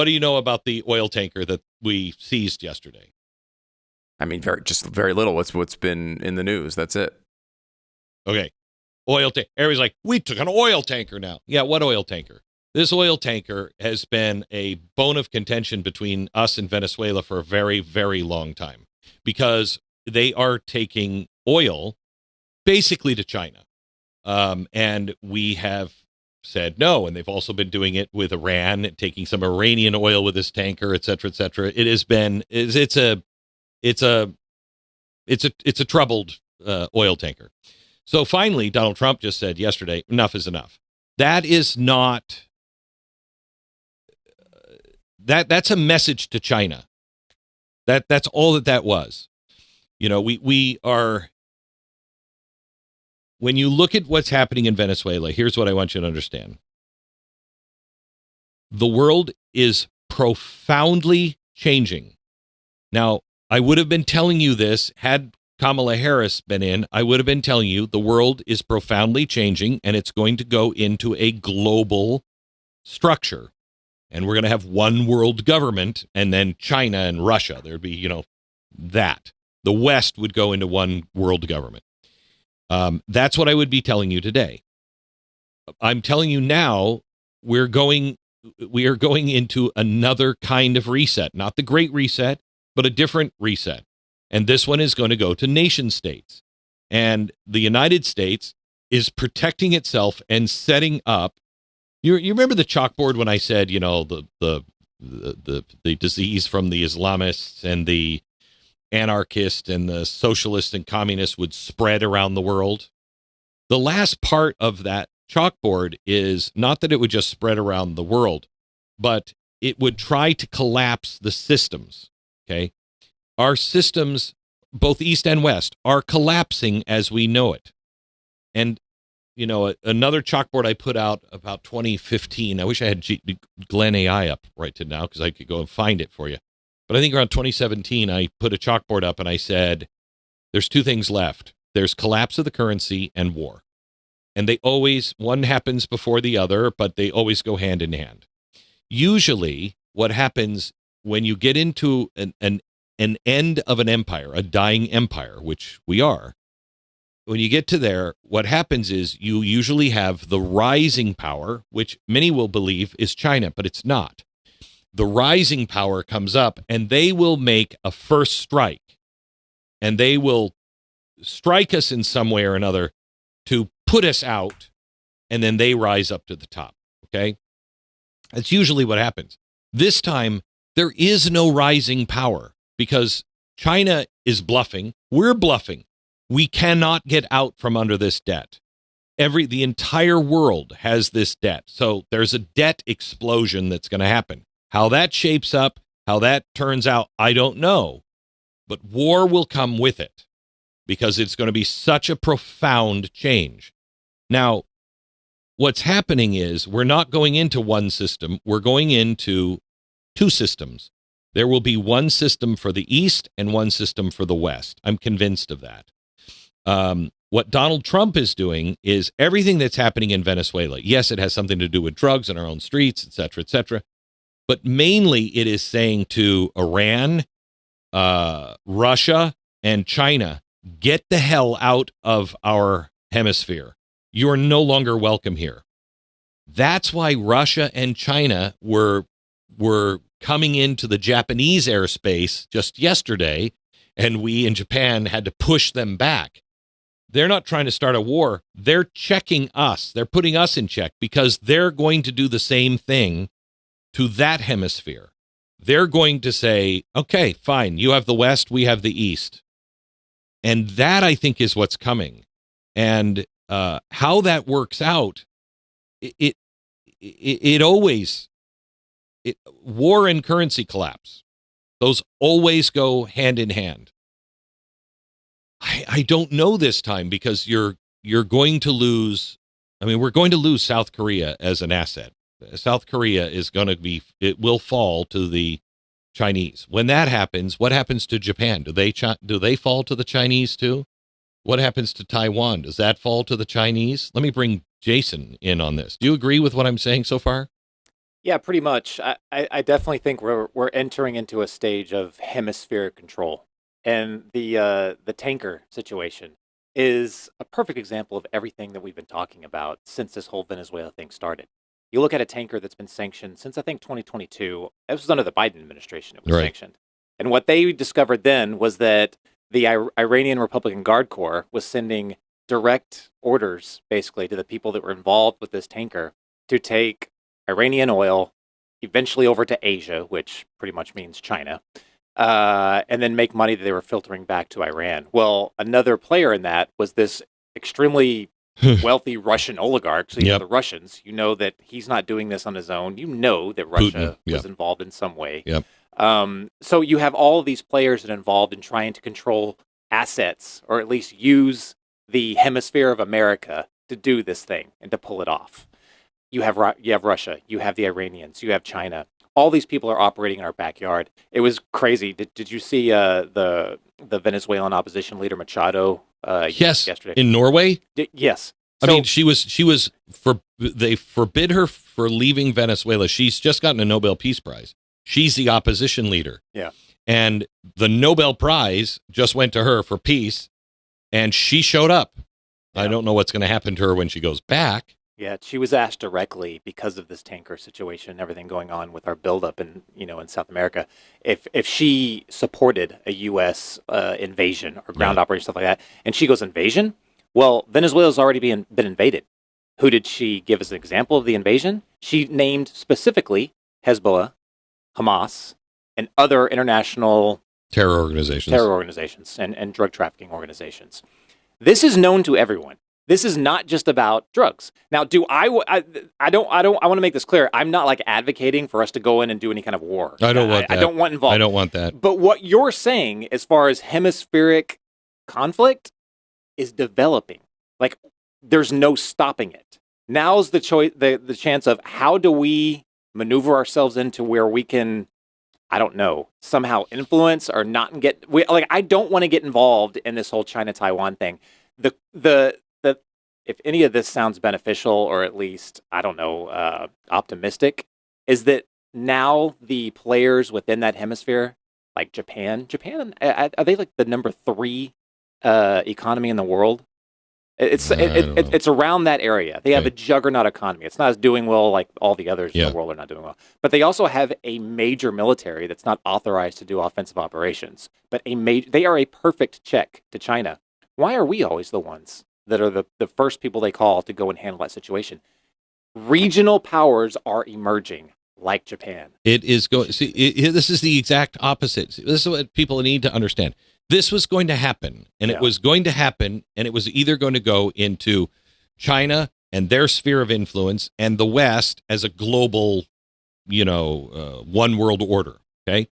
What do you know about the oil tanker that we seized yesterday? I mean, very little. What's been in the news? That's it. Okay. Oil tanker. Everybody's like, we took an oil tanker now. Yeah, what oil tanker? This oil tanker has been a bone of contention between us and Venezuela for a very, very long time because they are taking oil basically to China. And we have said no, and they've also been doing it with Iran, taking some Iranian oil with this tanker, et cetera, et cetera. It has been, it's a troubled oil tanker. So finally, Donald Trump just said yesterday, enough is enough. That is not, that's a message to China. That's all that was. You know, we are, when you look at what's happening in Venezuela, here's what I want you to understand. The world is profoundly changing. Now, I would have been telling you this had Kamala Harris been in. I would have been telling you the world is profoundly changing and it's going to go into a global structure. And we're going to have one world government and then China and Russia. There'd be, that. The West would go into one world government. That's what I would be telling you today. I'm telling you now, we are going into another kind of reset, not the Great Reset, but a different reset. And this one is going to go to nation states. And the United States is protecting itself and setting up. You remember the chalkboard when I said, the disease from the Islamists and the anarchists and the socialists and communists would spread around the world? The last part of that chalkboard is not that it would just spread around the world, but it would try to collapse the systems. Okay. Our systems, both East and West, are collapsing as we know it. And, another chalkboard I put out about 2015, I wish I had Glenn AI up right to now because I could go and find it for you. But I think around 2017, I put a chalkboard up and I said, there's two things left. There's collapse of the currency and war. And they always, one happens before the other, but they always go hand in hand. Usually what happens when you get into an end of an empire, a dying empire, which we are, when you get to there, what happens is you usually have the rising power, which many will believe is China, but it's not. The rising power comes up and they will make a first strike and they will strike us in some way or another to put us out. And then they rise up to the top. Okay. That's usually what happens. This time there is no rising power because China is bluffing. We're bluffing. We cannot get out from under this debt. The entire world has this debt. So there's a debt explosion that's going to happen. How that shapes up, how that turns out, I don't know. But war will come with it because it's going to be such a profound change. Now, what's happening is we're not going into one system. We're going into two systems. There will be one system for the East and one system for the West. I'm convinced of that. What Donald Trump is doing is everything that's happening in Venezuela. Yes, it has something to do with drugs in our own streets, et cetera, et cetera. But mainly it is saying to Iran, Russia, and China, get the hell out of our hemisphere. You are no longer welcome here. That's why Russia and China were coming into the Japanese airspace just yesterday, and we in Japan had to push them back. They're not trying to start a war. They're checking us. They're putting us in check because they're going to do the same thing to that hemisphere. They're going to say, okay, fine, you have the West, we have the East. And that, I think, is what's coming. And how that works out, war and currency collapse. Those always go hand in hand. I don't know this time because you're going to lose. I mean, we're going to lose South Korea as an asset. South Korea is going to be, it will fall to the Chinese. When that happens, what happens to Japan? Do they fall to the Chinese too? What happens to Taiwan? Does that fall to the Chinese? Let me bring Jason in on this. Do you agree with what I'm saying so far? Yeah, pretty much. I definitely think we're entering into a stage of hemispheric control, and the tanker situation is a perfect example of everything that we've been talking about since this whole Venezuela thing started. You look at a tanker that's been sanctioned since I think 2022. This was under the Biden administration. It was Right. sanctioned, and what they discovered then was that the Iranian Republican Guard Corps was sending direct orders, basically, to the people that were involved with this tanker to take Iranian oil, eventually over to Asia, which pretty much means China, and then make money that they were filtering back to Iran. Well, another player in that was this extremely wealthy Russian oligarch. So you know Yep. the Russians. You know that he's not doing this on his own. You know that Putin. Russia Yep. was involved in some way. Yep. So you have all of these players that are involved in trying to control assets, or at least use the hemisphere of America to do this thing and to pull it off. You have Russia, you have the Iranians, you have China. All these people are operating in our backyard. It was crazy. Did you see the Venezuelan opposition leader Machado? Yes. Yesterday. In Norway. Yes. I mean, she was they forbid her for leaving Venezuela. She's just gotten a Nobel Peace Prize. She's the opposition leader. Yeah. And the Nobel Prize just went to her for peace, and she showed up. Yeah. I don't know what's going to happen to her when she goes back. Yeah, she was asked directly because of this tanker situation and everything going on with our buildup in South America, if she supported a U.S. Invasion or ground operation, stuff like that. And she goes, invasion? Well, Venezuela's already been invaded. Who did she give as an example of the invasion? She named specifically Hezbollah, Hamas, and other international Terror organizations and drug trafficking organizations. This is known to everyone. This is not just about drugs. Now, I want to make this clear. I'm not like advocating for us to go in and do any kind of war. I don't want that. I don't want involvement. I don't want that. But what you're saying as far as hemispheric conflict is developing. Like, there's no stopping it. Now's the choice, the chance of how do we maneuver ourselves into where we can, I don't know, somehow influence or not get. I don't want to get involved in this whole China-Taiwan thing. If any of this sounds beneficial or at least, I don't know, optimistic, is that now the players within that hemisphere, like Japan, are they like the number 3 economy in the world? It's around that area. They have a juggernaut economy. It's not as doing well like all the others in the world are not doing well. But they also have a major military that's not authorized to do offensive operations. But they are a perfect check to China. Why are we always the ones that are the first people they call to go and handle that situation? Regional powers are emerging, like Japan. It is going. See, this is the exact opposite. This is what people need to understand. This was going to happen, and it was going to happen, and it was either going to go into China and their sphere of influence, and the West as a global, one world order. Okay,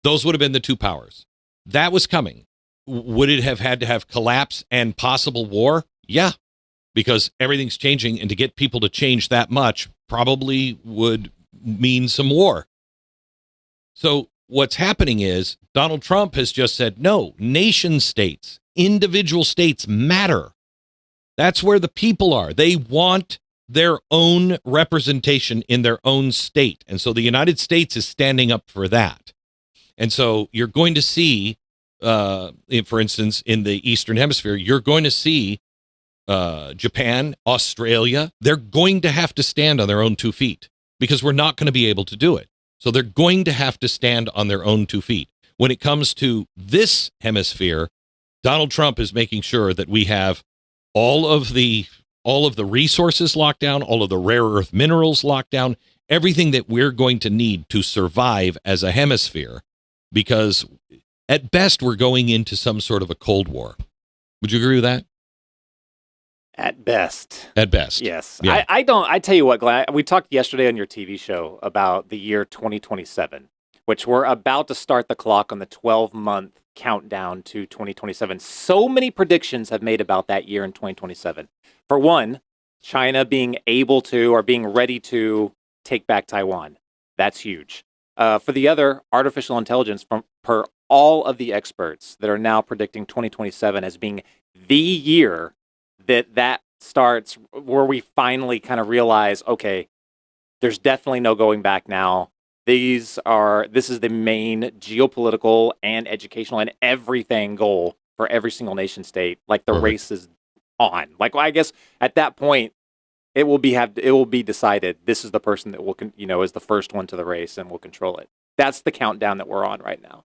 those would have been the two powers. That was coming. Would it have had to have collapse and possible war? Yeah, because everything's changing, and to get people to change that much probably would mean some war. So what's happening is Donald Trump has just said, no, nation states, individual states matter. That's where the people are. They want their own representation in their own state. And so the United States is standing up for that. And so you're going to see, for instance, in the Eastern Hemisphere, you're going to see Japan, Australia, they're going to have to stand on their own 2 feet because we're not going to be able to do it. So they're going to have to stand on their own 2 feet. When it comes to this hemisphere, Donald Trump is making sure that we have all of the resources locked down, all of the rare earth minerals locked down, everything that we're going to need to survive as a hemisphere, because at best we're going into some sort of a Cold War. Would you agree with that? At best. At best. Yes. Yeah. I tell you what, Glenn, we talked yesterday on your TV show about the year 2027, which we're about to start the clock on the 12-month countdown to 2027. So many predictions have made about that year in 2027. For one, China being able to or being ready to take back Taiwan. That's huge. For the other, artificial intelligence, per all of the experts that are now predicting 2027 as being the year that starts, where we finally kind of realize, okay, There's definitely no going back now. This is the main geopolitical and educational and everything goal for every single nation state. Like the race is on. Like, well, I guess at that point, it will be decided. This is the person that will, is the first one to the race and will control it. That's the countdown that we're on right now.